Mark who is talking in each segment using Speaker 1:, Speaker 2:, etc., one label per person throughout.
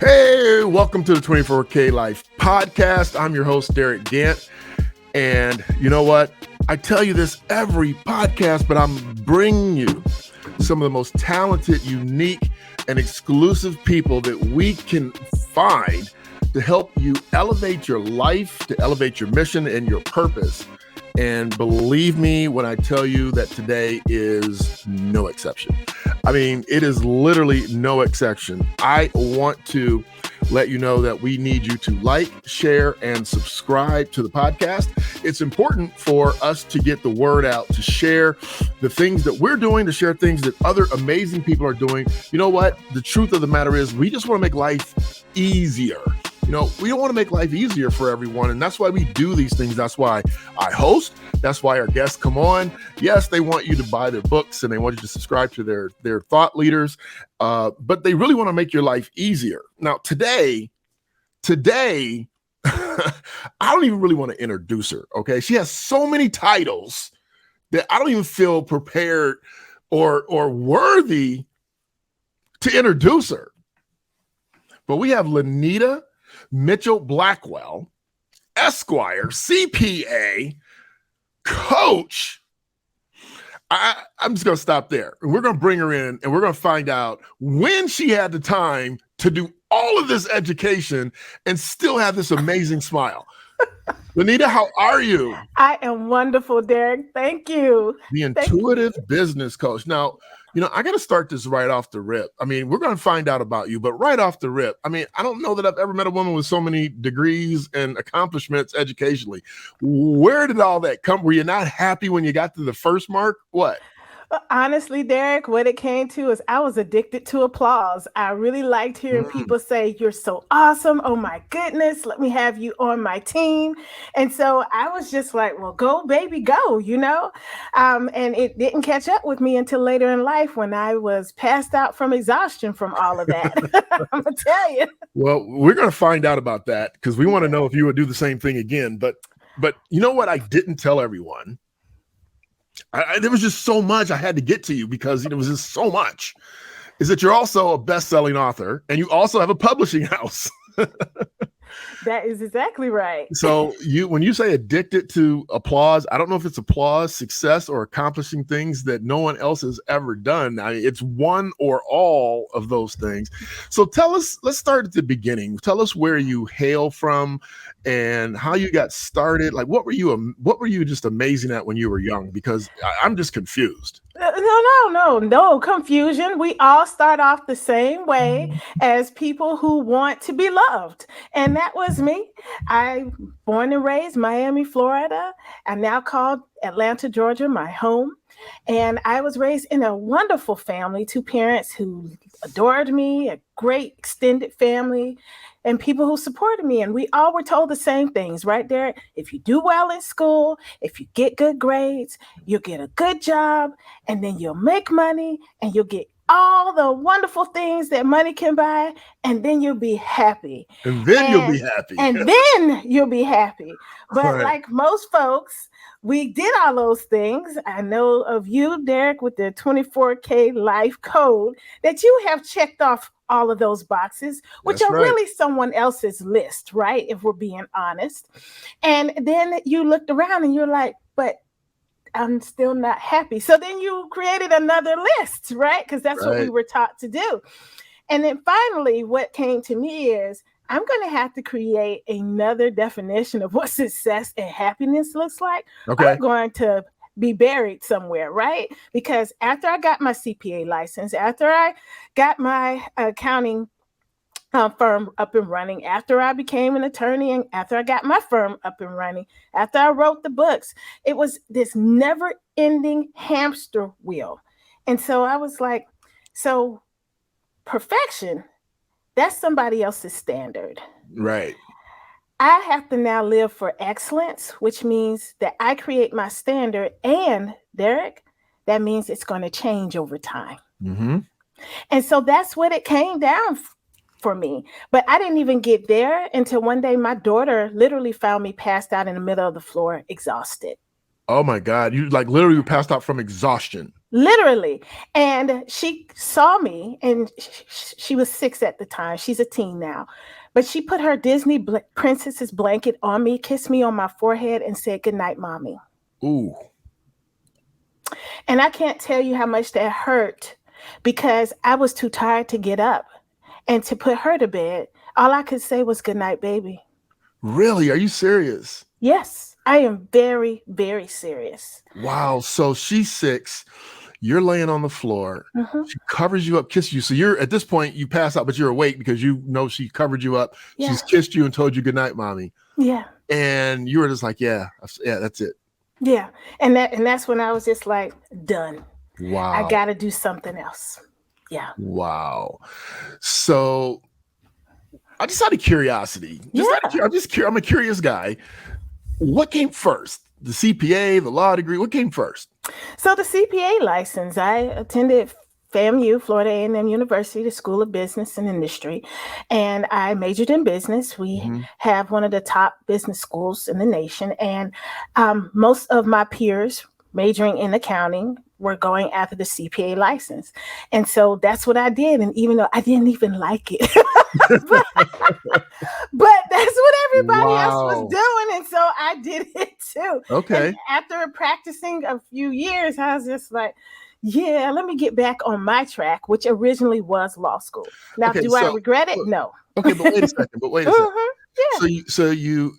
Speaker 1: Hey, welcome to the 24K Life podcast. I'm your host, Derick Gant. And you know what? I tell you this every podcast, but I'm bringing you some of the most talented, unique, and exclusive people that we can find to help you elevate your life, to elevate your mission and your purpose. And believe me when I tell you that today is no exception. I mean, it is literally no exception. I want to let you know that we need you to like, share, and subscribe to the podcast. It's important for us to get the word out, to share the things that we're doing, to share things that other amazing people are doing. You know what? The truth of the matter is we just want to make life easier. You know, we don't want to make life easier for everyone. And that's why we do these things. That's why I host. That's why our guests come on. Yes, they want you to buy their books and they want you to subscribe to their thought leaders. But they really want to make your life easier. Now, today, I don't even really want to introduce her. Okay. She has so many titles that I don't even feel prepared or worthy to introduce her. But we have Lynita Mitchell-Blackwell, Esquire, CPA, coach. I'm just going to stop there. We're going to bring her in and we're going to find out when she had the time to do all of this education and still have this amazing smile. Lynita, how are you?
Speaker 2: I am wonderful, Derick. Thank you.
Speaker 1: The intuitive business coach. Now, you know, I got to start this right off the rip. I mean, we're going to find out about you, but right off the rip, I mean, I don't know that I've ever met a woman with so many degrees and accomplishments educationally. Where did all that come? Were you not happy when you got to the first mark? What?
Speaker 2: Honestly, Derick, what it came to is I was addicted to applause. I really liked hearing people say, "You're so awesome. Oh my goodness, let me have you on my team." And so I was just like, well, go, baby, go, you know? And it didn't catch up with me until later in life when I was passed out from exhaustion from all of that. I'm going to tell you.
Speaker 1: Well, we're going to find out about that because we want to know if you would do the same thing again. But you know what I didn't tell everyone? There was just so much I had to get to you because it was just so much, is that you're also a best-selling author and you also have a publishing house.
Speaker 2: That is exactly right.
Speaker 1: So when you say addicted to applause, I don't know if it's applause, success, or accomplishing things that no one else has ever done. I mean, it's one or all of those things. So tell us, let's start at the beginning. Tell us where you hail from and how you got started. Like, what were you just amazing at when you were young? Because I'm just confused.
Speaker 2: No confusion. We all start off the same way as people who want to be loved. And that was me. I born and raised Miami, Florida. I'm now called Atlanta, Georgia, my home. And I was raised in a wonderful family, two parents who adored me, a great extended family, and people who supported me. And we all were told the same things, right there. If you do well in school, if you get good grades, you'll get a good job, and then you'll make money and you'll get all the wonderful things that money can buy, and then you'll be happy.
Speaker 1: And then you'll be happy.
Speaker 2: And then you'll be happy. But
Speaker 1: Right.
Speaker 2: like most folks, we did all those things. I know of you, Derick, with the 24K Life Code, that you have checked off all of those boxes, which
Speaker 1: That's
Speaker 2: are
Speaker 1: right.
Speaker 2: really someone else's list, right? If we're being honest. And then you looked around and you're like, but I'm still not happy. So then you created another list, right? Because that's what we
Speaker 1: Right.
Speaker 2: were taught to do. And then finally, what came to me is I'm going to have to create another definition of what success and happiness looks like.
Speaker 1: Okay.
Speaker 2: I'm going to be buried somewhere, right? Because after I got my CPA license, after I got my accounting firm up and running, after I became an attorney, and after I got my firm up and running, after I wrote the books, it was this never-ending hamster wheel. And so I was like, so perfection, that's somebody else's standard.
Speaker 1: Right.
Speaker 2: I have to now live for excellence, which means that I create my standard. And Derick, that means it's going to change over time.
Speaker 1: Mm-hmm.
Speaker 2: And so that's what it came down for me. But I didn't even get there until one day my daughter literally found me passed out in the middle of the floor, exhausted.
Speaker 1: Oh my God. You like literally passed out from exhaustion.
Speaker 2: literally. And she saw me, and she was 6 at the time. She's a teen now. But she put her Disney princess's blanket on me, kissed me on my forehead, and said, "Good night, mommy."
Speaker 1: Ooh.
Speaker 2: And I can't tell you how much that hurt, because I was too tired to get up and to put her to bed. All I could say was, "Good night, baby."
Speaker 1: Really? Are you serious?
Speaker 2: Yes, I am very, very serious.
Speaker 1: Wow. So she's 6. You're laying on the floor.
Speaker 2: Mhm.
Speaker 1: She covers you up, kisses you. So you're at this point, you pass out, but you're awake because you know she covered you up.
Speaker 2: Yeah.
Speaker 1: She's kissed you and told you good night, mommy.
Speaker 2: Yeah.
Speaker 1: And you were just like, yeah, that's it.
Speaker 2: Yeah. And that's when I was just like, done.
Speaker 1: Wow.
Speaker 2: I got to do something else. Yeah.
Speaker 1: Wow. So I just out of curiosity, I'm a curious guy. What came first? The CPA, the law degree, what came first?
Speaker 2: So the CPA license, I attended FAMU, Florida A&M University, the School of Business and Industry, and I majored in business. We have one of the top business schools in the nation, and most of my peers majoring in accounting were going after the CPA license. And so that's what I did. And even though I didn't even like it, but that's what everybody else was doing. And so I did it too.
Speaker 1: Okay.
Speaker 2: And after practicing a few years, I was just like, yeah, let me get back on my track, which originally was law school. Now, do I regret it? No.
Speaker 1: Okay, but wait a second. Yeah. So you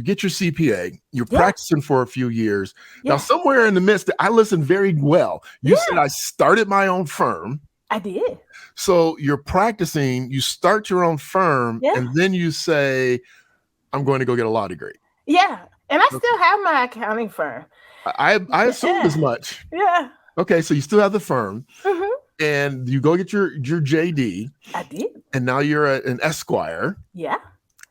Speaker 1: get your CPA, you're practicing for a few years. Yeah. Now, somewhere in the midst, I listened very well. You said I started my own firm.
Speaker 2: I did.
Speaker 1: So you're practicing, you start your own firm, and then you say, I'm going to go get a law degree.
Speaker 2: Yeah. And I still have my accounting firm.
Speaker 1: I assumed as much.
Speaker 2: Yeah.
Speaker 1: Okay, so you still have the firm, and you go get your JD.
Speaker 2: I did.
Speaker 1: And now you're an Esquire.
Speaker 2: Yeah.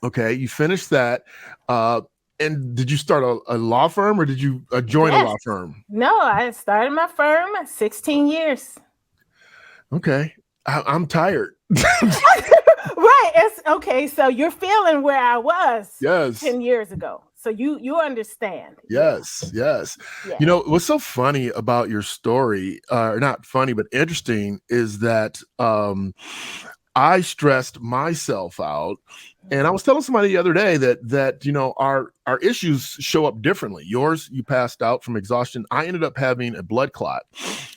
Speaker 1: Okay, you finished that. And did you start a law firm, or did you join a law firm?
Speaker 2: No, I started my firm 16 years.
Speaker 1: Okay, I'm tired.
Speaker 2: Right. It's okay. So you're feeling where I was 10 years ago. So you understand.
Speaker 1: Yes. Yeah. You know, what's so funny about your story, or not funny, but interesting, is that I stressed myself out. And I was telling somebody the other day that you know, our issues show up differently. Yours, you passed out from exhaustion. I ended up having a blood clot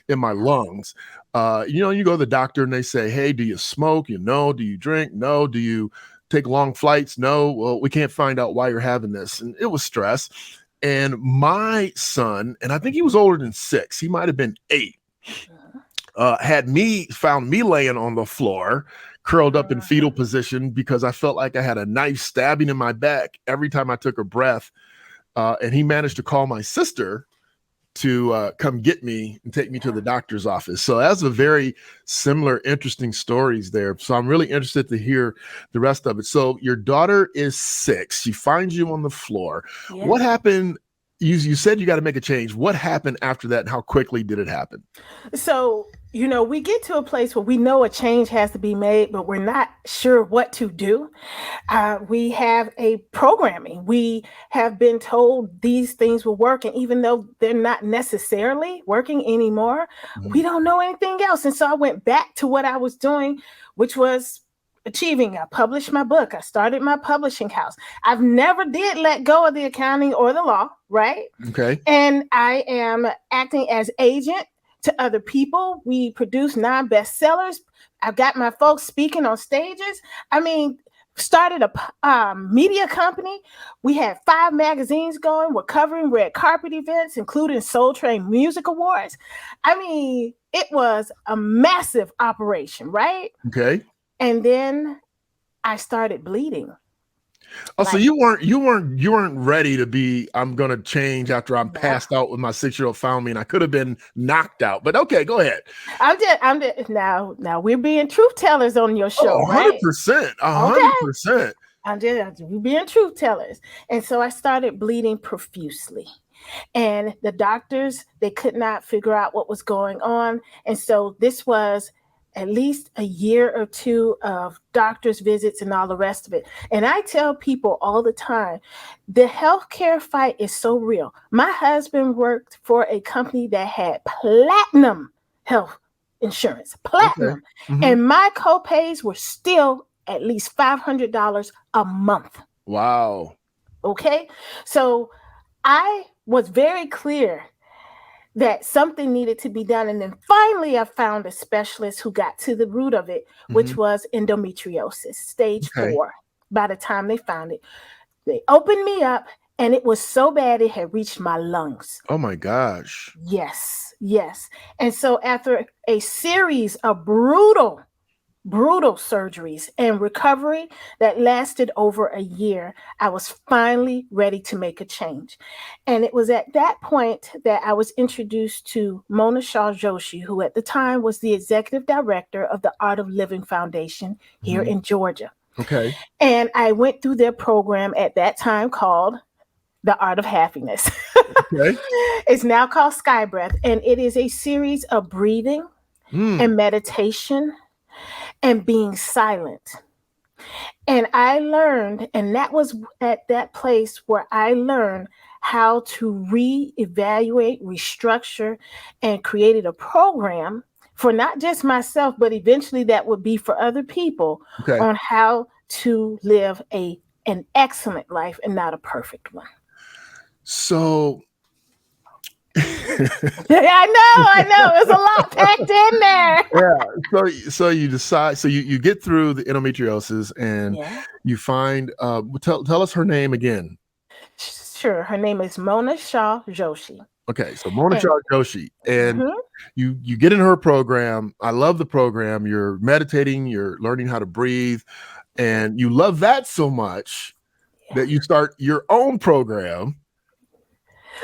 Speaker 1: in my lungs. You know, you go to the doctor and they say, hey, do you smoke? You know, do you drink? No. Do you take long flights? No. Well, we can't find out why you're having this. And it was stress. And my son, and I think he was older than 6, he might have been 8, found me laying on the floor, curled up in fetal position, because I felt like I had a knife stabbing in my back every time I took a breath. And he managed to call my sister to come get me and take me to the doctor's office. So that's a very similar, interesting stories there. So I'm really interested to hear the rest of it. So your daughter is 6. She finds you on the floor. Yeah. What happened? You said you got to make a change. What happened after that, and how quickly did it happen?
Speaker 2: So, you know, we get to a place where we know a change has to be made, but we're not sure what to do. We have a programming. We have been told these things will work, and even though they're not necessarily working anymore, we don't know anything else. And so I went back to what I was doing, which was achieving. I published my book. I started my publishing house. I've never did let go of the accounting or the law, right?
Speaker 1: Okay.
Speaker 2: And I am acting as agent to other people. We produce non-bestsellers. I've got my folks speaking on stages. I mean, started a media company. We had 5 magazines going. We're covering red carpet events, including Soul Train Music Awards. I mean, it was a massive operation, right?
Speaker 1: Okay.
Speaker 2: And then I started bleeding.
Speaker 1: Oh, so you weren't ready to be, I'm going to change after I'm passed out with my 6-year-old found me, and I could have been knocked out. But okay, go ahead.
Speaker 2: I'm just now we're being truth tellers on your show, right?
Speaker 1: 100%. 100%.
Speaker 2: We're being truth tellers. And so I started bleeding profusely. And the doctors, they could not figure out what was going on. And so this was at least a year or two of doctor's visits and all the rest of it. And I tell people all the time, the healthcare fight is so real. My husband worked for a company that had platinum health insurance,
Speaker 1: Okay.
Speaker 2: platinum. And my copays were still at least $500 a month.
Speaker 1: Wow.
Speaker 2: Okay. So I was very clear that something needed to be done. And then finally, I found a specialist who got to the root of it, which was endometriosis, stage 4. By the time they found it, they opened me up, and it was so bad it had reached my lungs.
Speaker 1: Oh my gosh.
Speaker 2: Yes, yes. And so after a series of brutal surgeries and recovery that lasted over a year, I was finally ready to make a change. And it was at that point that I was introduced to Mona Shah Joshi, who at the time was the executive director of the Art of Living Foundation here in Georgia.
Speaker 1: Okay.
Speaker 2: And I went through their program at that time called The Art of Happiness.
Speaker 1: Okay.
Speaker 2: It's now called Sky Breath, and it is a series of breathing and meditation and being silent. And I learned, and that was at that place where I learned how to reevaluate, restructure, and created a program for not just myself, but eventually that would be for other people on how to live an excellent life and not a perfect one.
Speaker 1: So
Speaker 2: I know. There's a lot packed in there.
Speaker 1: Yeah. So you decide, so you get through the endometriosis and you find, tell us her name again.
Speaker 2: Sure. Her name is Mona Shah Joshi.
Speaker 1: Okay. So Mona Shah Joshi. And you get in her program. I love the program. You're meditating, you're learning how to breathe, and you love that so much that you start your own program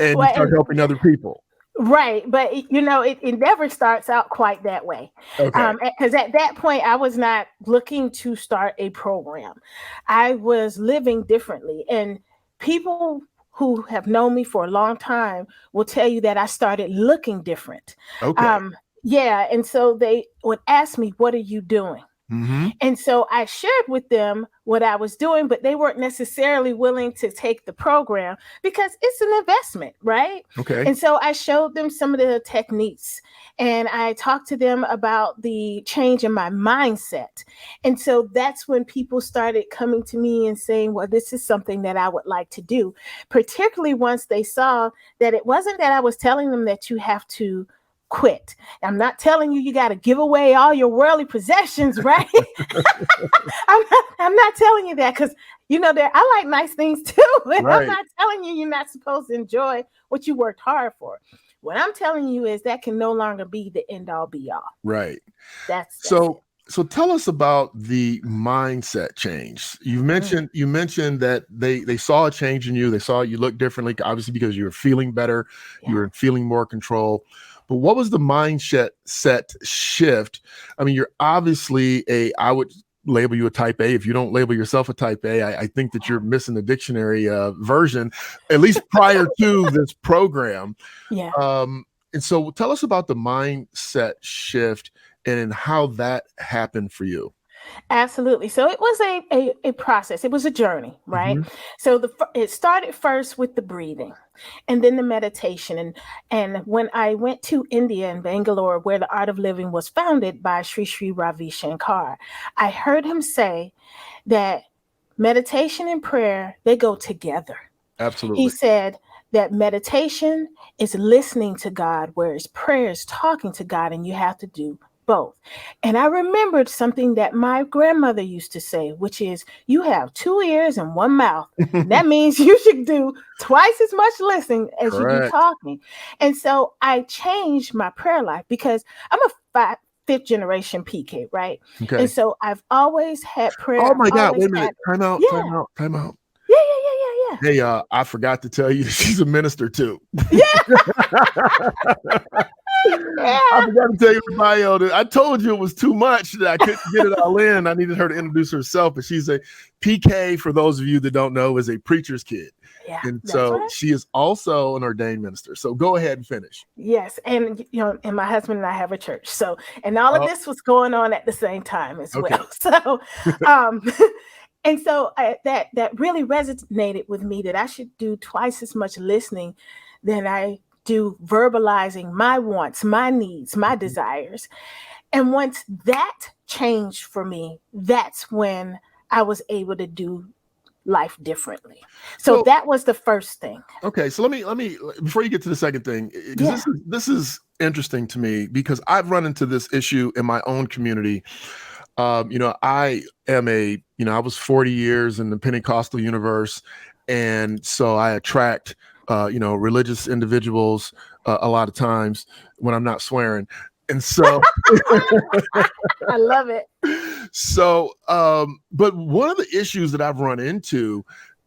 Speaker 1: and you start helping other people.
Speaker 2: Right. But, it never starts out quite that way.
Speaker 1: Okay.
Speaker 2: Because at that point, I was not looking to start a program. I was living differently. And people who have known me for a long time will tell you that I started looking different.
Speaker 1: Okay.
Speaker 2: And so they would ask me, what are you doing? And so I shared with them what I was doing, but they weren't necessarily willing to take the program because it's an investment, right?
Speaker 1: Okay.
Speaker 2: And so I showed them some of the techniques, and I talked to them about the change in my mindset. And so that's when people started coming to me and saying, well, this is something that I would like to do, particularly once they saw that it wasn't that I was telling them that you have to quit. I'm not telling you got to give away all your worldly possessions, right? I'm not telling you that because I like nice things too. And I'm not telling you're not supposed to enjoy what you worked hard for. What I'm telling you is that can no longer be the end all be all.
Speaker 1: Right.
Speaker 2: That's
Speaker 1: so tell us about the mindset change. You mentioned that they saw a change in you. They saw you look differently, obviously because you were feeling better, you were feeling more control. But what was the mindset shift? I mean, you're obviously I would label you a type A. If you don't label yourself a type A, I think that you're missing the dictionary version, at least prior to this program.
Speaker 2: Yeah.
Speaker 1: And so tell us about the mindset shift and how that happened for you.
Speaker 2: Absolutely. So it was a process. It was a journey, right? So it started first with the breathing and then the meditation. And when I went to India and Bangalore, where the Art of Living was founded by Sri Sri Ravi Shankar, I heard him say that meditation and prayer, they go together.
Speaker 1: Absolutely.
Speaker 2: He said that meditation is listening to God, whereas prayer is talking to God, and you have to do both. And I remembered something that my grandmother used to say, which is, you have 2 ears and 1 mouth. And that means you should do twice as much listening as you do talking. And so I changed my prayer life because I'm a fifth generation PK, right? Okay. And so I've always had prayer.
Speaker 1: Oh my God, wait a minute. Time out.
Speaker 2: Yeah.
Speaker 1: Hey, I forgot to tell you, she's a minister too.
Speaker 2: Yeah.
Speaker 1: I forgot to tell you the bio. I told you it was too much that I couldn't get it all in. I needed her to introduce herself, but she's a PK. For those of you that don't know, is a preacher's kid.
Speaker 2: Yeah,
Speaker 1: And
Speaker 2: that's
Speaker 1: so
Speaker 2: right.
Speaker 1: she is also an ordained minister. So go ahead and finish.
Speaker 2: Yes, and and my husband and I have a church. So, and all of this was going on at the same time as
Speaker 1: Okay.
Speaker 2: well. So, um, and so that really resonated with me that I should do twice as much listening than I do verbalizing my wants, my needs, my desires. And once that changed for me, that's when I was able to do life differently. So that was the first thing.
Speaker 1: Okay, so let me before you get to the second thing, because this is interesting to me because I've run into this issue in my own community. I am I was 40 years in the Pentecostal universe, and so I attract religious individuals a lot of times when I'm not swearing. And so
Speaker 2: I love it.
Speaker 1: So, but one of the issues that I've run into,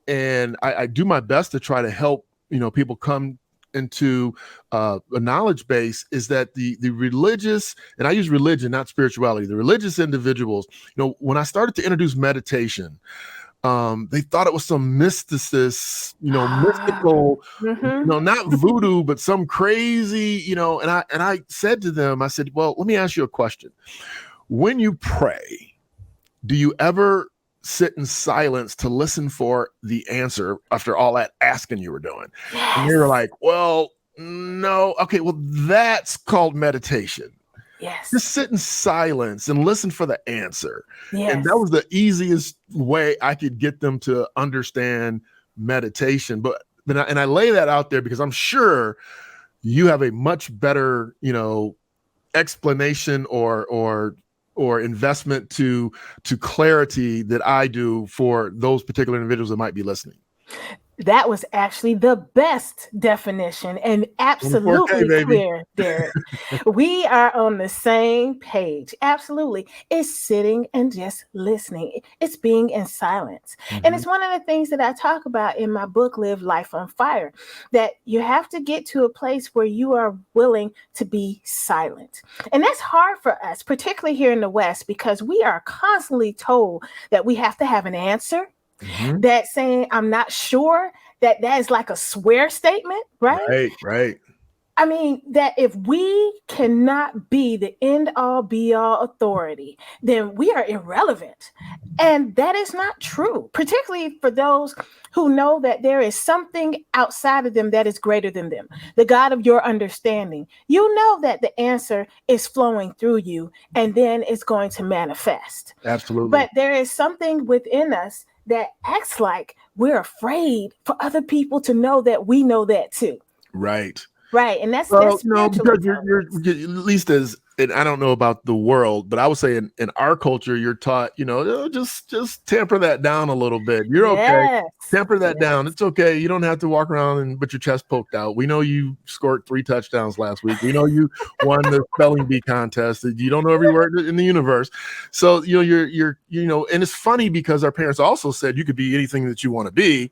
Speaker 1: and I do my best to try to help, people come into a knowledge base, is that the religious, and I use religion, not spirituality, the religious individuals, when I started to introduce meditation, they thought it was some mystical, not voodoo, but some crazy, and I said to them, I said, well, let me ask you a question. When you pray, do you ever sit in silence to listen for the answer after all that asking you were doing?
Speaker 2: Yes.
Speaker 1: And they were like, well, no. Okay, well, that's called meditation.
Speaker 2: Yes.
Speaker 1: Just sit in silence and listen for the answer.
Speaker 2: Yes.
Speaker 1: And that was the easiest way I could get them to understand meditation. But I lay that out there because I'm sure you have a much better, explanation or investment to clarity that I do for those particular individuals that might be listening.
Speaker 2: That was actually the best definition and absolutely clear, Derick. We are on the same page. Absolutely. It's sitting and just listening. It's being in silence. Mm-hmm. And it's one of the things that I talk about in my book, Live Life on Fire, that you have to get to a place where you are willing to be silent. And that's hard for us, particularly here in the West, because we are constantly told that we have to have an answer. Mm-hmm. That saying, I'm not sure, that is like a swear statement, right?
Speaker 1: Right.
Speaker 2: I mean, that if we cannot be the end all be all authority, then we are irrelevant. And that is not true, particularly for those who know that there is something outside of them that is greater than them, the God of your understanding. You know that the answer is flowing through you, and then it's going to manifest.
Speaker 1: Absolutely.
Speaker 2: But there is something within us that acts like we're afraid for other people to know that we know that too.
Speaker 1: Right.
Speaker 2: And that's
Speaker 1: because you're at least and I don't know about the world, but I would say in our culture, you're taught, just temper that down a little bit. You're okay. Temper that down. It's okay. You don't have to walk around with your chest poked out. We know you scored 3 touchdowns last week. We know you won the spelling bee contest. You don't know every word in the universe. So, you're and it's funny because our parents also said you could be anything that you want to be.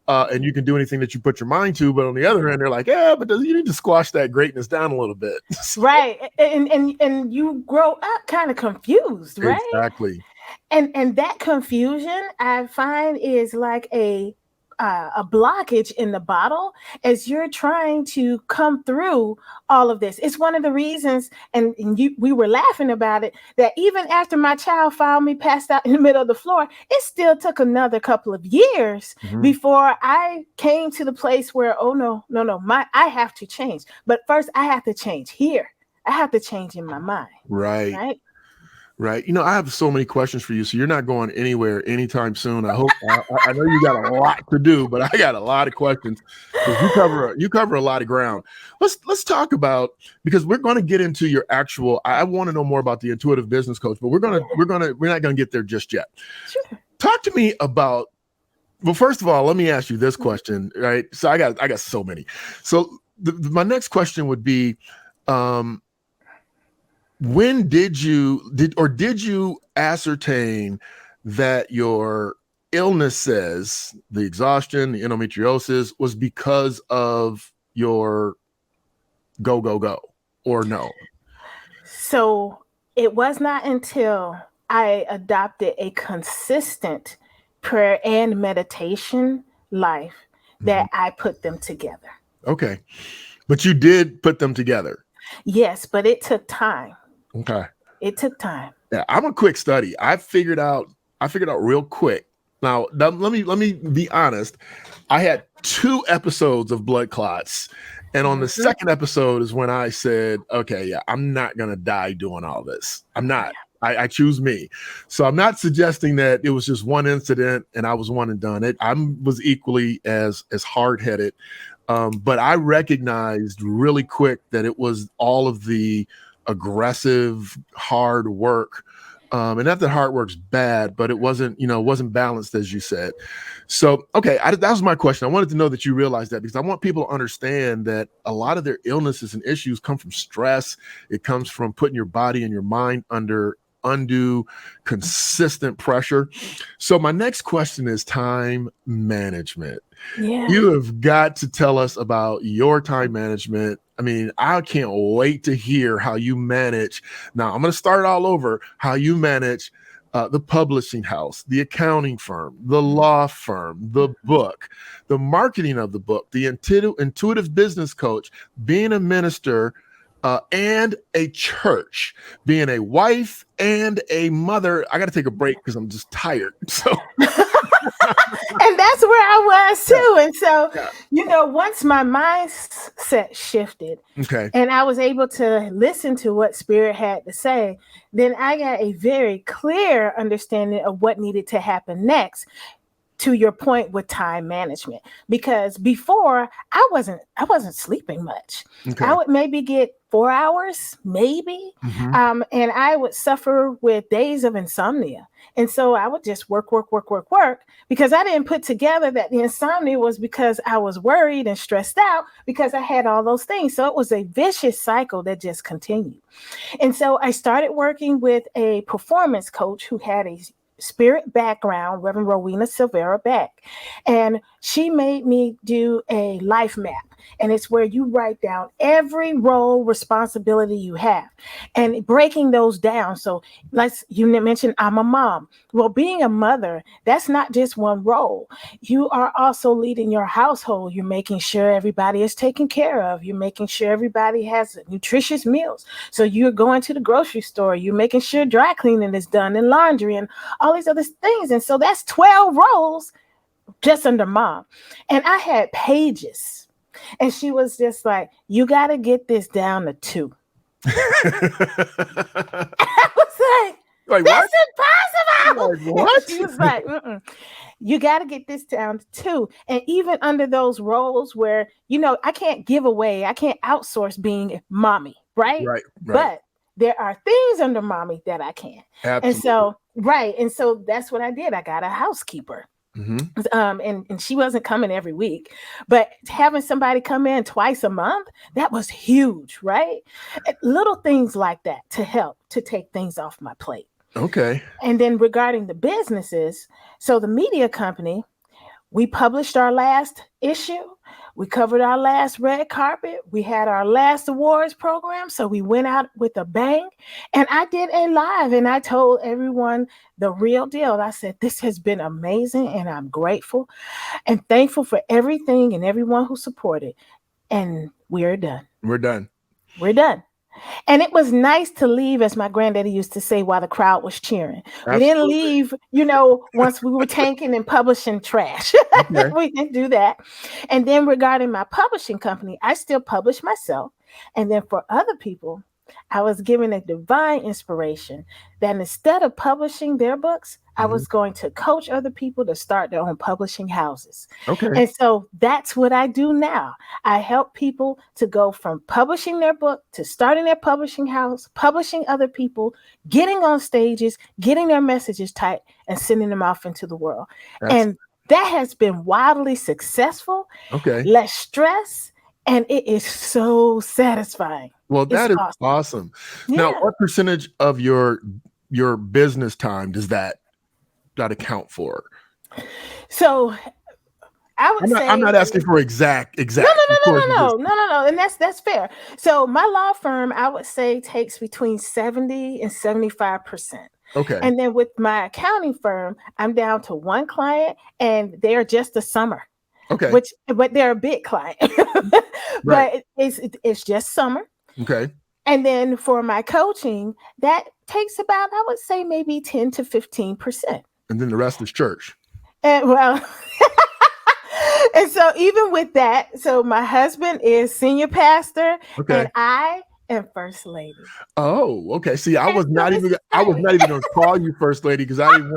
Speaker 1: And you can do anything that you put your mind to, but on the other hand, they're like, but you need to squash that greatness down a little bit.
Speaker 2: Right. And you grow up kind of confused, right?
Speaker 1: Exactly.
Speaker 2: And that confusion, I find, is like a blockage in the bottle as you're trying to come through all of this. It's one of the reasons, and we were laughing about it, that even after my child found me passed out in the middle of the floor, it still took another couple of years before I came to the place where, I have to change. But first I have to change here. I have to change in my mind. Right.
Speaker 1: Right. I have so many questions for you, so you're not going anywhere anytime soon. I hope. I know you got a lot to do, but I got a lot of questions. You cover a lot of ground. Let's talk about, because we're going to get into your actual. I want to know more about the intuitive business coach, but we're not going to get there just yet.
Speaker 2: Sure.
Speaker 1: Talk to me about. Well, first of all, let me ask you this question. Right. So I got so many. So my next question would be. When did you ascertain that your illnesses, the exhaustion, the endometriosis, was because of your go? or no?
Speaker 2: So it was not until I adopted a consistent prayer and meditation life
Speaker 1: Mhm.
Speaker 2: that I put them together.
Speaker 1: Okay. But you did put them together.
Speaker 2: Yes, but it took time.
Speaker 1: Okay.
Speaker 2: It took time.
Speaker 1: Yeah, I'm a quick study. I figured out real quick. Now let me be honest. I had 2 episodes of blood clots. And on the
Speaker 2: Mhm.
Speaker 1: second episode is when I said, okay, yeah, I'm not gonna die doing all this. I'm not. I choose me. So I'm not suggesting that it was just one incident and I was one and done. I was equally as hard headed, but I recognized really quick that it was all of the aggressive, hard work. And not that hard work's bad, but it wasn't balanced, as you said. So, okay, that was my question. I wanted to know that you realized that, because I want people to understand that a lot of their illnesses and issues come from stress. It comes from putting your body and your mind under undue, consistent pressure. So, my next question is time management.
Speaker 2: Yeah.
Speaker 1: You have got to tell us about your time management. I mean, I can't wait to hear how you manage. Now, I'm going to start all over. How you manage the publishing house, the accounting firm, the law firm, the book, the marketing of the book, the intuitive business coach, being a minister, and a church, being a wife and a mother. I got to take a break because I'm just tired. So,
Speaker 2: And that's where I was too. And so,
Speaker 1: yeah.
Speaker 2: once my mindset shifted
Speaker 1: Okay.
Speaker 2: and I was able to listen to what Spirit had to say, then I got a very clear understanding of what needed to happen next. To your point with time management, because before I wasn't sleeping much. I
Speaker 1: Okay.
Speaker 2: would maybe get 4 hours, maybe,
Speaker 1: Hmm.
Speaker 2: and I would suffer with days of insomnia. And so I would just work, because I didn't put together that the insomnia was because I was worried and stressed out because I had all those things. So it was a vicious cycle that just continued. And so I started working with a performance coach who had a spirit background, Reverend Rowena Silvera Beck. And she made me do a life map. And it's where you write down every role, responsibility you have and breaking those down. So, you mentioned I'm a mom. Well, being a mother, that's not just one role. You are also leading your household. You're making sure everybody is taken care of. You're making sure everybody has nutritious meals. So you're going to the grocery store. You're making sure dry cleaning is done and laundry and all these other things. And so that's 12 roles just under mom. And I had pages. And she was just like, you got to get this down to 2. I was like,
Speaker 1: Like what?
Speaker 2: that's impossible.
Speaker 1: Like
Speaker 2: And
Speaker 1: what?
Speaker 2: she was like, you got to get this down to 2. And even under those roles where, I can't outsource being mommy, right?
Speaker 1: Right. Right.
Speaker 2: But there are things under mommy that I can. And
Speaker 1: Absolutely.
Speaker 2: so, right. And so that's what I did. I got a housekeeper.
Speaker 1: Hmm.
Speaker 2: And she wasn't coming every week, but having somebody come in twice a month, that was huge, right? Little things like that to help to take things off my plate.
Speaker 1: Okay.
Speaker 2: And then regarding the businesses, so the media company, we published our last issue. We covered our last red carpet. We had our last awards program. So we went out with a bang. And I did a live and I told everyone the real deal. I said, this has been amazing and I'm grateful and thankful for everything and everyone who supported. And we're done.
Speaker 1: We're done.
Speaker 2: We're done. And it was nice to leave, as my granddaddy used to say, while the crowd was cheering. We didn't
Speaker 1: Absolutely.
Speaker 2: leave, once we were tanking and publishing trash.
Speaker 1: Okay.
Speaker 2: We didn't do that. And then regarding my publishing company, I still publish myself. And then for other people, I was given a divine inspiration that instead of publishing their books, I
Speaker 1: Mhm.
Speaker 2: was going to coach other people to start their own publishing houses.
Speaker 1: Okay.
Speaker 2: And so that's what I do now. I help people to go from publishing their book to starting their publishing house, publishing other people, getting on stages, getting their messages tight, and sending them off into the world.
Speaker 1: That's
Speaker 2: And that has been wildly successful,
Speaker 1: okay.
Speaker 2: less stress, and it is so satisfying.
Speaker 1: Well,
Speaker 2: It's
Speaker 1: that is
Speaker 2: awesome.
Speaker 1: awesome. Now,
Speaker 2: Yeah.
Speaker 1: what percentage of your business time does that account for?
Speaker 2: So I would
Speaker 1: I'm
Speaker 2: say
Speaker 1: not asking for exact.
Speaker 2: no, no,
Speaker 1: Of
Speaker 2: no, no,
Speaker 1: course,
Speaker 2: no,
Speaker 1: it's
Speaker 2: no,
Speaker 1: just
Speaker 2: no, no, no, and that's fair. So my law firm, I would say, takes between 70 and 75%.
Speaker 1: okay.
Speaker 2: And then with my accounting firm, I'm down to one client, and they're just a summer,
Speaker 1: Okay.
Speaker 2: which but they're a big client,
Speaker 1: Right.
Speaker 2: but it's just summer.
Speaker 1: Okay.
Speaker 2: And then for my coaching, that takes about, I would say, maybe 10 to 15%.
Speaker 1: And then the rest is church.
Speaker 2: And well, and so even with that, so my husband is senior pastor
Speaker 1: Okay.
Speaker 2: and I am first lady.
Speaker 1: Oh, okay. See,
Speaker 2: And so this is
Speaker 1: I was
Speaker 2: great.
Speaker 1: not even gonna call you first lady because I didn't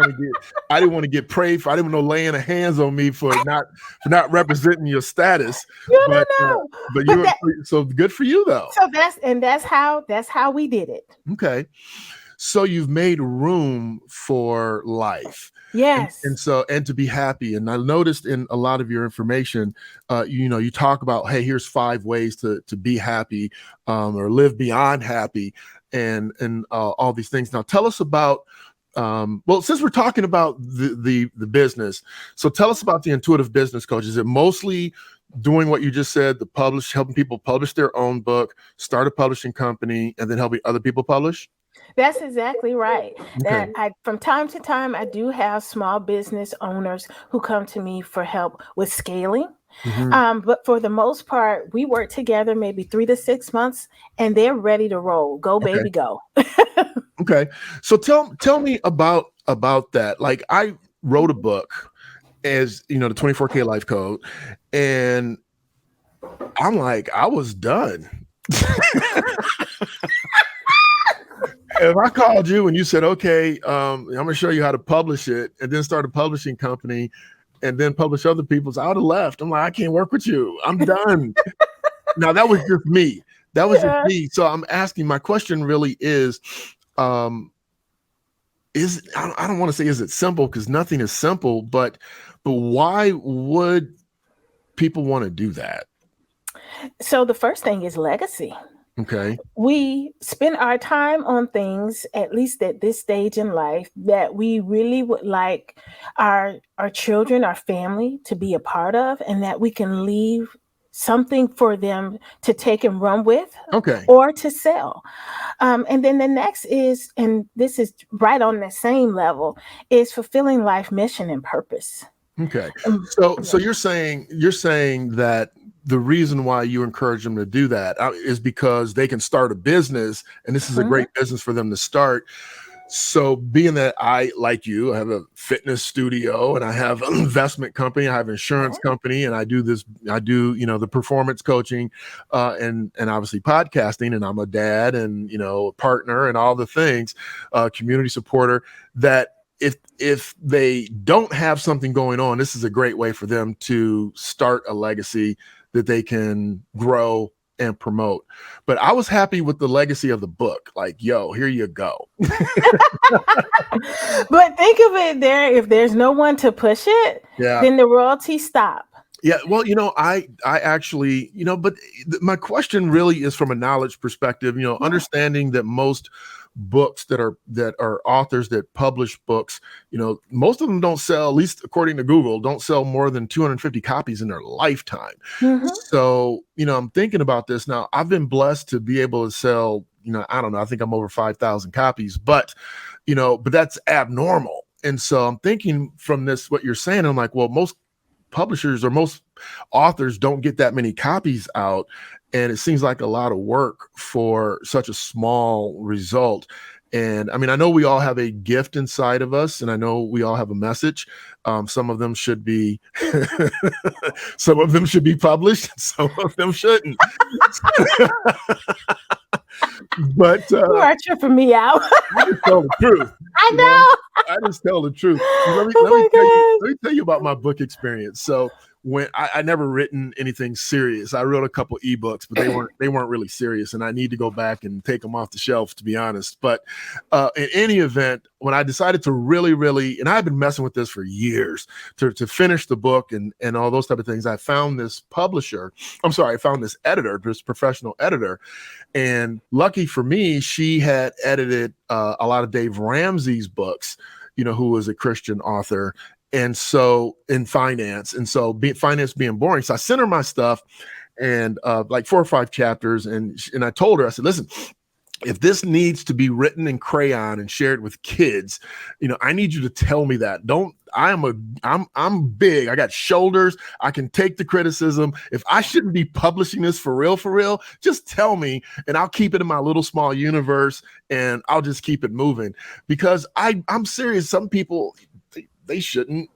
Speaker 1: want to get prayed for. I didn't want no laying of hands on me for not representing your status.
Speaker 2: No, no,
Speaker 1: But
Speaker 2: no. But
Speaker 1: you
Speaker 2: that
Speaker 1: so good for you though.
Speaker 2: so that's how we did it.
Speaker 1: Okay. So you've made room for life.
Speaker 2: Yes.
Speaker 1: And so and to be happy. And I noticed in a lot of your information, you talk about, hey, here's 5 ways to be happy, or live beyond happy, and all these things. Now tell us about well, since we're talking about the business, so tell us about the intuitive business coach. Is it mostly doing what you just said, helping people publish their own book, start a publishing company, and then helping other people publish?
Speaker 2: That's exactly right.
Speaker 1: Okay.
Speaker 2: That I from time to time I do have small business owners who come to me for help with scaling.
Speaker 1: Mhm.
Speaker 2: But for the most part, we work together maybe 3 to 6 months and they're ready to roll. Go,
Speaker 1: Okay.
Speaker 2: baby, go.
Speaker 1: Okay. So tell me about that. Like I wrote a book, as you know, the 24K life code, and I'm like, I was done. If I called you and you said, okay, I'm gonna show you how to publish it, and then start a publishing company and then publish other people's, I would have left. I'm like, I can't work with you. I'm done. Now that was just me. That was just
Speaker 2: Yeah.
Speaker 1: me. So I'm asking, my question really um, I don't want to say is it simple, because nothing is simple, but why would people want to do that?
Speaker 2: So the first thing is legacy.
Speaker 1: Okay.
Speaker 2: We spend our time on things, at least at this stage in life, that we really would like our children, our family to be a part of, and that we can leave something for them to take and run with
Speaker 1: Okay.
Speaker 2: or to sell. And then the next is, and this is right on the same level, is fulfilling life mission and purpose.
Speaker 1: Okay.
Speaker 2: Um,
Speaker 1: So you're saying that the reason why you encourage them to do that is because they can start a business, and this is a
Speaker 2: mhm,
Speaker 1: great business for them to start. So being that I, like you, I have a fitness studio and I have an investment company, I have an insurance company, and I do the performance coaching, and obviously podcasting, and I'm a dad and, a partner and all the things, community supporter, that if they don't have something going on, this is a great way for them to start a legacy that they can grow and promote. But I was happy with the legacy of the book. Like, yo, here you go.
Speaker 2: But think of it there, if there's no one to push it,
Speaker 1: Yeah.
Speaker 2: then the royalties stop.
Speaker 1: Yeah. Well, I actually, but my question really is from a knowledge perspective,
Speaker 2: Yeah.
Speaker 1: understanding that most books that are authors that publish books, most of them don't sell, at least according to Google, don't sell more than 250 copies in their lifetime.
Speaker 2: Mhm.
Speaker 1: So, I'm thinking about this now. I've been blessed to be able to sell, I don't know, I think I'm over 5,000 copies, but that's abnormal. And so I'm thinking from this, what you're saying, I'm like, well, most publishers or most authors don't get that many copies out, and it seems like a lot of work for such a small result. And I mean, I know we all have a gift inside of us, and I know we all have a message. Some of them should be some of them should be published, some of them shouldn't. But
Speaker 2: You are tripping me out.
Speaker 1: I just tell the truth.
Speaker 2: I
Speaker 1: you know?
Speaker 2: know.
Speaker 1: I just tell the truth. Let me
Speaker 2: Oh my God.
Speaker 1: let me tell you about my book experience. So when I never written anything serious, I wrote a couple ebooks, but they weren't really serious, and I need to go back and take them off the shelf, to be honest. But in any event, when I decided to really, and I've been messing with this for years, to finish the book and all those type of things, I found this publisher. I found this editor, this professional editor, and lucky for me, she had edited a lot of Dave Ramsey's books, who was a Christian author. And so in finance, and so finance being boring. So I sent her my stuff and like 4 or 5 chapters. And I told her, I said, listen, if this needs to be written in crayon and shared with kids, I need you to tell me that. I'm big. I got shoulders. I can take the criticism. If I shouldn't be publishing this for real, just tell me and I'll keep it in my little small universe and I'll just keep it moving, because I'm serious. Some people, they shouldn't.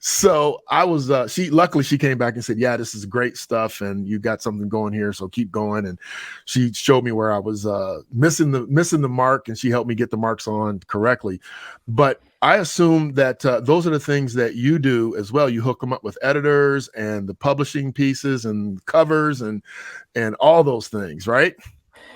Speaker 1: So I was luckily she came back and said, yeah, this is great stuff and you got something going here, so keep going. And she showed me where I was missing the mark, and she helped me get the marks on correctly. But I assume that those are the things that you do as well. You hook them up with editors and the publishing pieces and covers and all those things, right?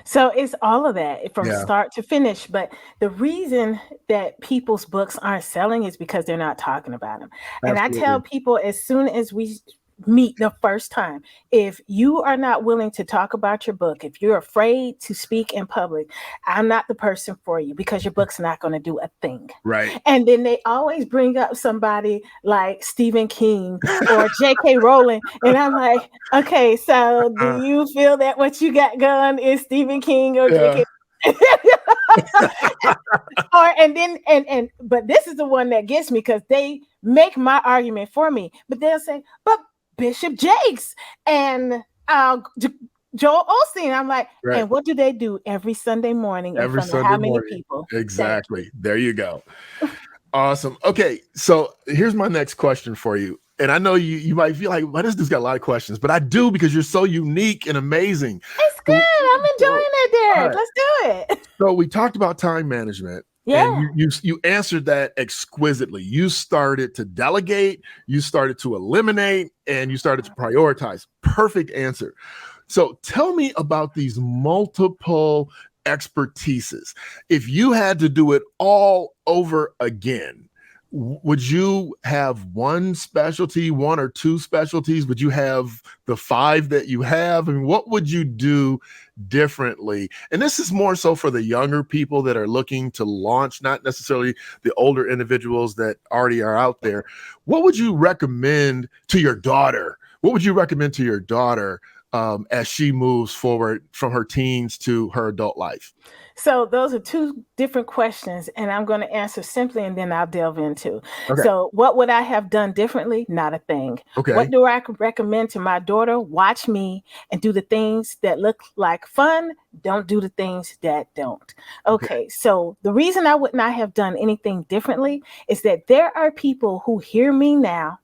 Speaker 2: So it's all of that from start to finish. But the reason that people's books aren't selling is because they're not talking about them. And I tell people, as soon as we meet the first time, if you are not willing to talk about your book, if you're afraid to speak in public, I'm not the person for you, because your book's not going to do a thing.
Speaker 1: Right.
Speaker 2: And then they always bring up somebody like Stephen King or J.K. Rowling. And I'm like, okay, so do you feel that what you got going is Stephen King or J.K. But this is the one that gets me, because they make my argument for me. But they'll say, but Bishop Jakes and Joel Osteen. I'm like, right. And what do they do every Sunday morning? Every in front of how many people?
Speaker 1: Exactly. There you go. Awesome. Okay, so here's my next question for you. And I know you might feel like, well, this dude's got a lot of questions, but I do, because you're so unique and amazing.
Speaker 2: It's good. I'm enjoying it, Derek. Right. Let's do it.
Speaker 1: So we talked about time management. Yeah. And you answered that exquisitely. You started to delegate, you started to eliminate, and you started to prioritize. Perfect answer. So tell me about these multiple expertises. If you had to do it all over again, would you have one specialty, one or two specialties? Would you have the 5 that you have? I mean, what would you do differently? And this is more so for the younger people that are looking to launch, not necessarily the older individuals that already are out there. What would you recommend to your daughter? What would you recommend to your daughter as she moves forward from her teens to her adult life?
Speaker 2: So those are 2 different questions, and I'm going to answer simply, and then I'll delve into. Okay. So what would I have done differently? Not a thing. Okay. What do I recommend to my daughter? Watch me and do the things that look like fun. Don't do the things that don't. Okay. So the reason I would not have done anything differently is that there are people who hear me now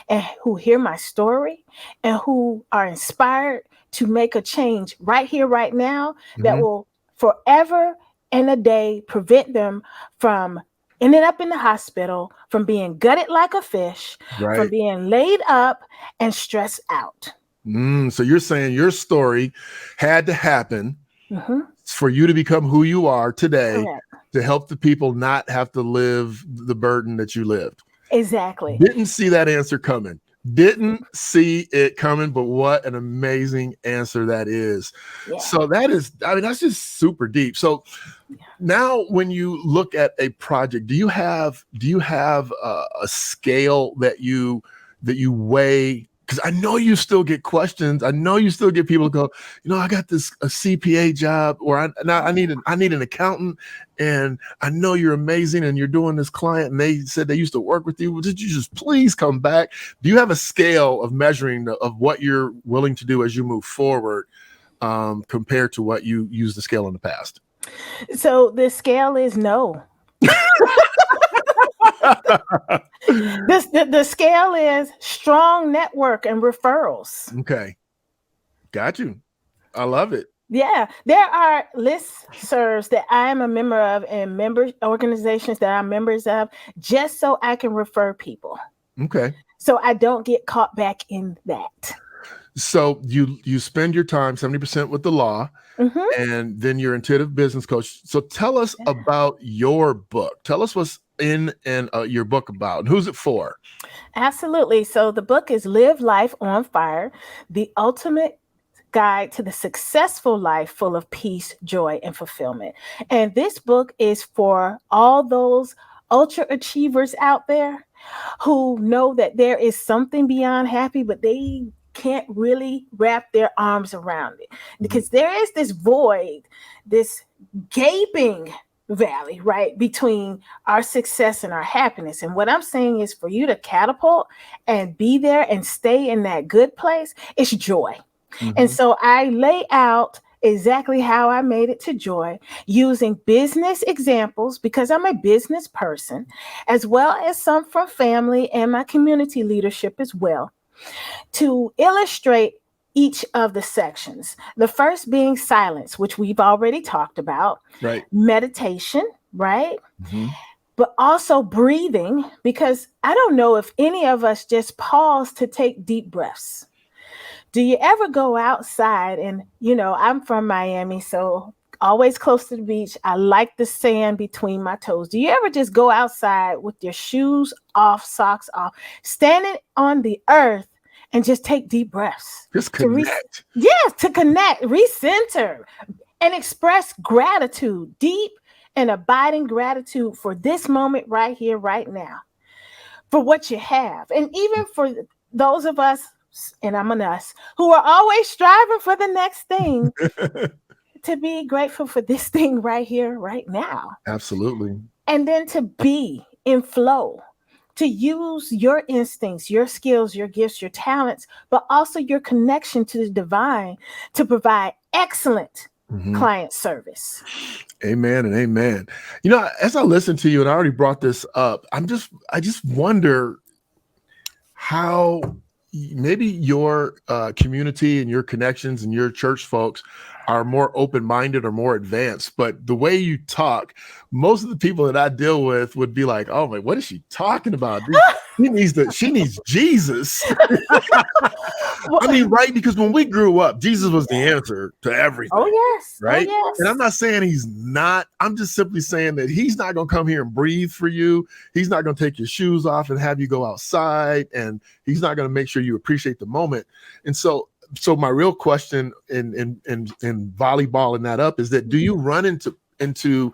Speaker 2: and who hear my story and who are inspired to make a change right here, right now, that will forever and a day prevent them from ending up in the hospital, from being gutted like a fish, from being laid up and stressed out.
Speaker 1: So you're saying your story had to happen for you to become who you are today, to help the people not have to live the burden that you lived.
Speaker 2: Exactly.
Speaker 1: Didn't see that answer coming. Didn't see it coming, but what an amazing answer that is. Yeah. So that's just super deep. So now when you look at a project, do you have a scale that you weigh? Because I know you still get questions. I know you still get people go, I got a CPA job, or I need an accountant, and I know you're amazing and you're doing this client, and they said they used to work with you. Well, did you just please come back? Do you have a scale of measuring of what you're willing to do as you move forward, compared to what you used the scale in the past?
Speaker 2: So the scale is no. The scale is strong network and referrals.
Speaker 1: Okay. Got you. I love it.
Speaker 2: Yeah. There are listservs that I am a member of and member organizations that I'm members of, just so I can refer people.
Speaker 1: Okay.
Speaker 2: So I don't get caught back in that.
Speaker 1: So you spend your time 70% with the law, and then you're intuitive business coach. So tell us about your book. Tell us what's in your book about, and who's it for?
Speaker 2: Absolutely. So the book is Live Life on Fire, the ultimate guide to the successful life full of peace, joy, and fulfillment. And this book is for all those ultra achievers out there who know that there is something beyond happy, but they can't really wrap their arms around it because there is this void, this gaping valley, right, between our success and our happiness. And what I'm saying is for you to catapult and be there and stay in that good place, it's joy. And so I lay out exactly how I made it to joy using business examples because I'm a business person, as well as some from family and my community leadership as well, to illustrate each of the sections. The first being silence, which we've already talked about,
Speaker 1: right?
Speaker 2: Meditation, right? But also breathing, because I don't know if any of us just pause to take deep breaths. Do you ever go outside and, I'm from Miami, so always close to the beach. I like the sand between my toes. Do you ever just go outside with your shoes off, socks off, standing on the earth and just take deep breaths?
Speaker 1: Just connect.
Speaker 2: To connect, recenter, and express gratitude, deep and abiding gratitude for this moment right here, right now, for what you have. And even for those of us, and I'm an us, who are always striving for the next thing, to be grateful for this thing right here, right now.
Speaker 1: Absolutely.
Speaker 2: And then to be in flow, to use your instincts, your skills, your gifts, your talents, but also your connection to the divine to provide excellent client service.
Speaker 1: Amen and amen. As I listen to you, and I already brought this up, I just wonder how maybe your community and your connections and your church folks are more open-minded or more advanced. But the way you talk, most of the people that I deal with would be like, oh my, what is she talking about? She needs Jesus. I mean, right? Because when we grew up, Jesus was the answer to everything.
Speaker 2: Oh, yes.
Speaker 1: Right?
Speaker 2: Oh, yes.
Speaker 1: And I'm not saying he's not. I'm just simply saying that he's not going to come here and breathe for you. He's not going to take your shoes off and have you go outside. And he's not going to make sure you appreciate the moment. And so my real question in volleyballing that up is that do you run into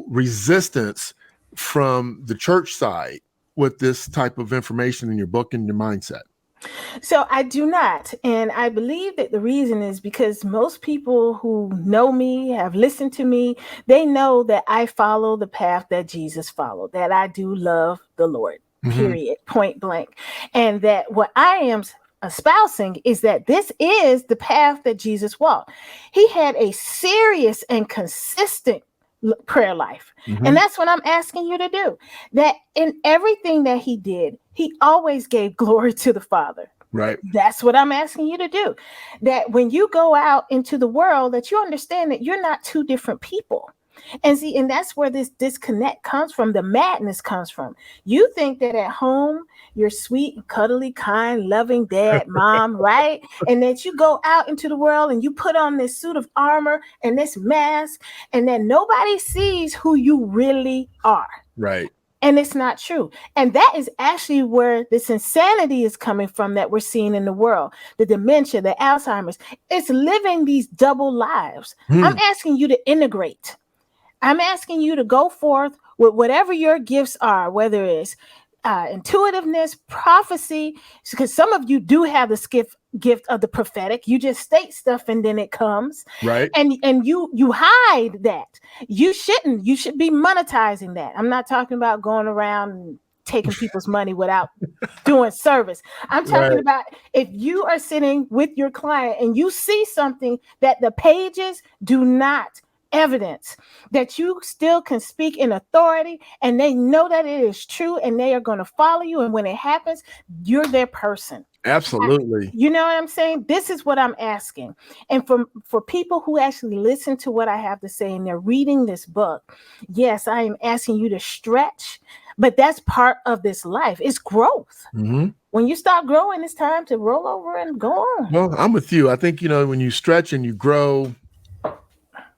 Speaker 1: resistance from the church side with this type of information in your book and your mindset?
Speaker 2: So I do not. And I believe that the reason is because most people who know me, have listened to me, they know that I follow the path that Jesus followed, that I do love the Lord, period, point blank. And that what I am espousing is that this is the path that Jesus walked. He had a serious and consistent prayer life. And that's what I'm asking you to do. That in everything that he did, he always gave glory to the Father.
Speaker 1: Right.
Speaker 2: That's what I'm asking you to do. That when you go out into the world, that you understand that you're not two different people. And that's where this disconnect comes from. The madness comes from. You think that at home, you're sweet, cuddly, kind, loving dad, mom, right? And that you go out into the world and you put on this suit of armor and this mask, and then nobody sees who you really are.
Speaker 1: Right.
Speaker 2: And it's not true. And that is actually where this insanity is coming from that we're seeing in the world. The dementia, the Alzheimer's. It's living these double lives. I'm asking you to integrate. I'm asking you to go forth with whatever your gifts are, whether it's intuitiveness, prophecy, because some of you do have the gift of the prophetic. You just state stuff and then it comes.
Speaker 1: Right.
Speaker 2: And you hide that. You shouldn't. You should be monetizing that. I'm not talking about going around and taking people's money without doing service. I'm talking about if you are sitting with your client and you see something that the pages do not evidence, that you still can speak in authority and they know that it is true and they are going to follow you. And when it happens, you're their person.
Speaker 1: Absolutely.
Speaker 2: You know what I'm saying? This is what I'm asking. And for people who actually listen to what I have to say and they're reading this book, yes, I am asking you to stretch, but that's part of this life. It's growth. When you stop growing, it's time to roll over and go on.
Speaker 1: Well, I'm with you. I think, when you stretch and you grow,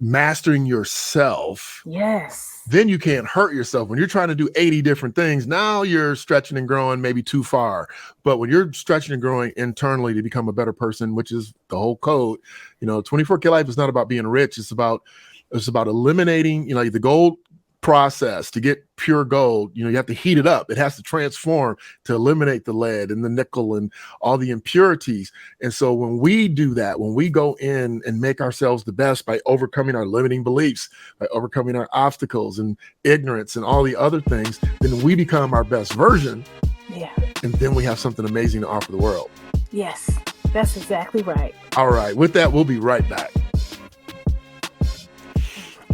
Speaker 1: mastering yourself,
Speaker 2: yes,
Speaker 1: then you can't hurt yourself. When you're trying to do 80 different things, now you're stretching and growing maybe too far. But when you're stretching and growing internally to become a better person, which is the whole code, 24K life is not about being rich. It's about eliminating, the gold process to get pure gold, you have to heat it up. It has to transform to eliminate the lead and the nickel and all the impurities. And so when we do that, when we go in and make ourselves the best by overcoming our limiting beliefs, by overcoming our obstacles and ignorance and all the other things, then we become our best version.
Speaker 2: Yeah.
Speaker 1: And then we have something amazing to offer the world.
Speaker 2: Yes, that's exactly right.
Speaker 1: All right. With that, we'll be right back.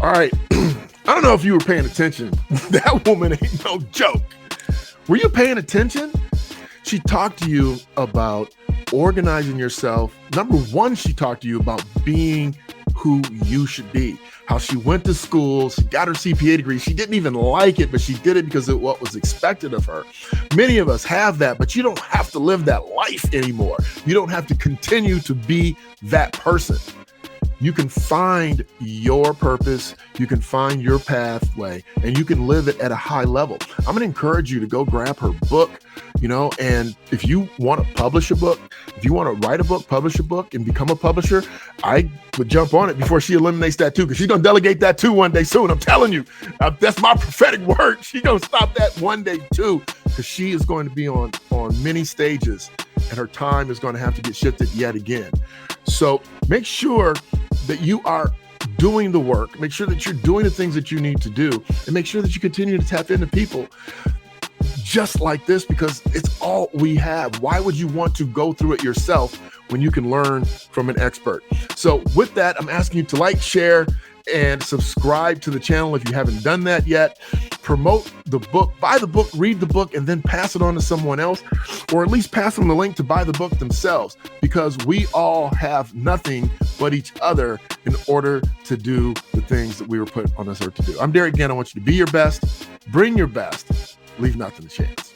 Speaker 1: All right. I don't know if you were paying attention. That woman ain't no joke. Were you paying attention? She talked to you about organizing yourself. Number one, she talked to you about being who you should be. How she went to school, she got her CPA degree. She didn't even like it, but she did it because of what was expected of her. Many of us have that, but you don't have to live that life anymore. You don't have to continue to be that person. You can find your purpose, you can find your pathway, and you can live it at a high level. I'm going to encourage you to go grab her book, and if you want to publish a book, if you want to write a book, publish a book, and become a publisher, I would jump on it before she eliminates that too, because she's going to delegate that too one day soon. I'm telling you, that's my prophetic word. She's going to stop that one day too, because she is going to be on many stages, and her time is going to have to get shifted yet again. So make sure that you are doing the work, make sure that you're doing the things that you need to do, and make sure that you continue to tap into people just like this, because it's all we have. Why would you want to go through it yourself when you can learn from an expert? So with that, I'm asking you to like, share, and subscribe to the channel if you haven't done that yet. Promote the book, buy the book, read the book, and then pass it on to someone else, or at least pass them the link to buy the book themselves, because we all have nothing but each other in order to do the things that we were put on this earth to do. I'm Derick Gant. I want you to be your best, bring your best, leave nothing to chance.